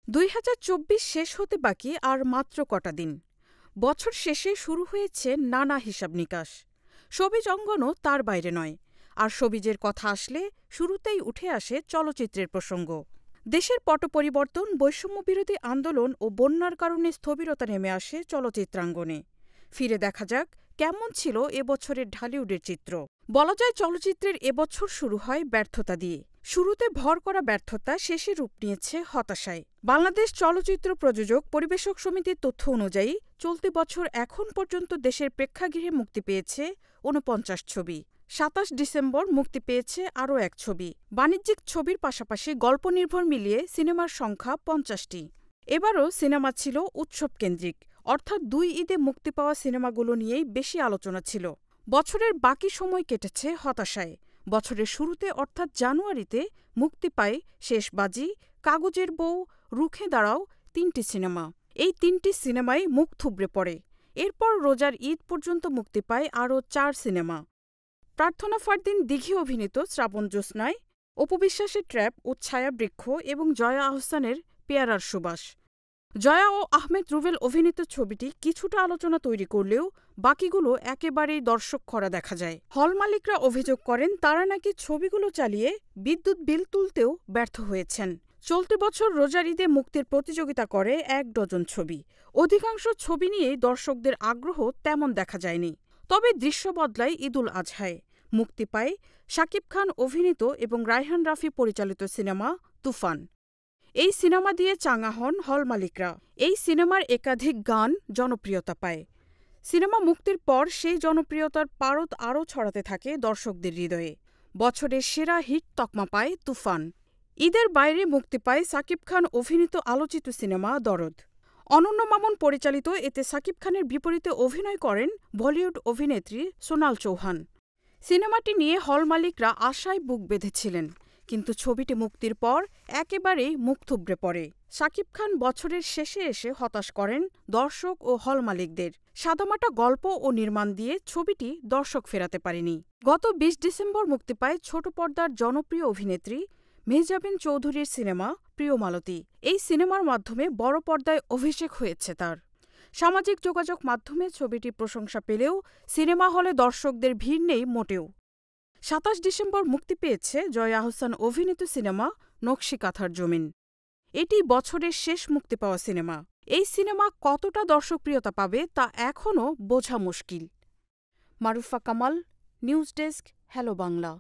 ২০২৪ শেষ হতে বাকি আর মাত্র কটা দিন। বছর শেষে শুরু হয়েছে নানা হিসাব-নিকাশ। শোবিজ অঙ্গনও তার বাইরে নয়। আর শোবিজের কথা আসলে শুরুতেই উঠে আসে চলচ্চিত্রের প্রসঙ্গ। দেশের পট পরিবর্তন, বৈষম্যবিরোধী আন্দোলন ও বন্যার কারণে স্থবিরতা নেমে আসে চলচ্চিত্রাঙ্গনে। ফিরে দেখা যাক কেমন ছিল এবছরের ঢালিউডের চিত্র। বলা যায় চলচ্চিত্রের এবছর শুরু হয় ব্যর্থতা দিয়ে। শুরুতে ভর করা ব্যর্থতা শেষে রূপ নিয়েছে হতাশায়। বাংলাদেশ চলচ্চিত্র প্রযোজক পরিবেশক সমিতির তথ্য অনুযায়ী চলতি বছর এখন পর্যন্ত দেশের প্রেক্ষাগৃহে মুক্তি পেয়েছে ৪৯ ছবি। ২৭ ডিসেম্বর মুক্তি পেয়েছে আরও এক ছবি। বাণিজ্যিক ছবির পাশাপাশি গল্পনির্ভর মিলিয়ে সিনেমার সংখ্যা ৫০টি। এবারও সিনেমা ছিল উৎসবকেন্দ্রিক, অর্থাৎ ২ ঈদে মুক্তি পাওয়া সিনেমাগুলো নিয়েই বেশি আলোচনা ছিল। বছরের বাকি সময় কেটেছে হতাশায়। বছরের শুরুতে অর্থাৎ জানুয়ারিতে মুক্তি পায় শেষবাজি, কাগজের বউ, রুখে দাঁড়াও ৩টি সিনেমা। এই ৩টি সিনেমাই মুখ থুবড়ে পড়ে। এরপর রোজার ঈদ পর্যন্ত মুক্তি পায় আরও ৪ সিনেমা। প্রার্থনা ফারদিন দিঘি অভিনীত শ্রাবণ জ্যোৎস্নায়, অপু বিশ্বাসের ট্র্যাপ ও ছায়াবৃক্ষ এবং জয়া আহসানের পেয়ারার সুবাস। জয়া ও আহমেদ রুবেল অভিনীত ছবিটি কিছুটা আলোচনা তৈরি করলেও বাকিগুলো একেবারেই দর্শকক্ষরা দেখা যায়। হল মালিকরা অভিযোগ করেন তারা নাকি ছবিগুলো চালিয়ে বিদ্যুৎ বিল তুলতেও ব্যর্থ হয়েছেন। চলতি বছর রোজার ঈদে মুক্তির প্রতিযোগিতা করে ১ ডজন ছবি। অধিকাংশ ছবি নিয়েই দর্শকদের আগ্রহ তেমন দেখা যায়নি। তবে দৃশ্য বদলায় ঈদুল আজহায়। মুক্তি পায় শাকিব খান অভিনীত এবং রায়হান রাফি পরিচালিত সিনেমা তুফান। এই সিনেমা দিয়ে চাঙা হন হল মালিকরা। এই সিনেমার একাধিক গান জনপ্রিয়তা পায়। সিনেমা মুক্তির পর সেই জনপ্রিয়তার পারদ আরও ছড়াতে থাকে দর্শকদের হৃদয়ে। বছরের সেরা হিট তকমা পায় তুফান। ঈদের বাইরে মুক্তি পায় শাকিব খান অভিনীত আলোচিত সিনেমা দরদ। অনন্য মামুন পরিচালিত এতে শাকিব খানের বিপরীতে অভিনয় করেন বলিউড অভিনেত্রী সোনাল চৌহান। সিনেমাটি নিয়ে হল মালিকরা আশায় বুক বেঁধেছিলেন, কিন্তু ছবিটি মুক্তির পর একেবারেই মুখ থুবড়ে পড়ে। শাকিব খান বছরের শেষে এসে হতাশ করেন দর্শক ও হল মালিকদের। সাদামাটা গল্প ও নির্মাণ দিয়ে ছবিটি দর্শক ফেরাতে পারেনি। গত ২০ ডিসেম্বর মুক্তি পায় ছোট পর্দার জনপ্রিয় অভিনেত্রী মেহজাবিন চৌধুরীর সিনেমা প্রিয় মালতী। এই সিনেমার মাধ্যমে বড় পর্দায় অভিষেক হয়েছে তার। সামাজিক যোগাযোগ মাধ্যমে ছবিটি প্রশংসা পেলেও সিনেমা হলে দর্শকদের ভিড় নেই মোটেও। ২৭ ডিসেম্বর মুক্তি পেয়েছে জয়া আহসান অভিনীত সিনেমা নকশি কাঁথার জমিন। এটি বছরের শেষ মুক্তি পাওয়া সিনেমা। এই সিনেমা কতটা দর্শকপ্রিয়তা পাবে তা এখনও বোঝা মুশকিল। Marufa Kamal, news desk, hello Bangla.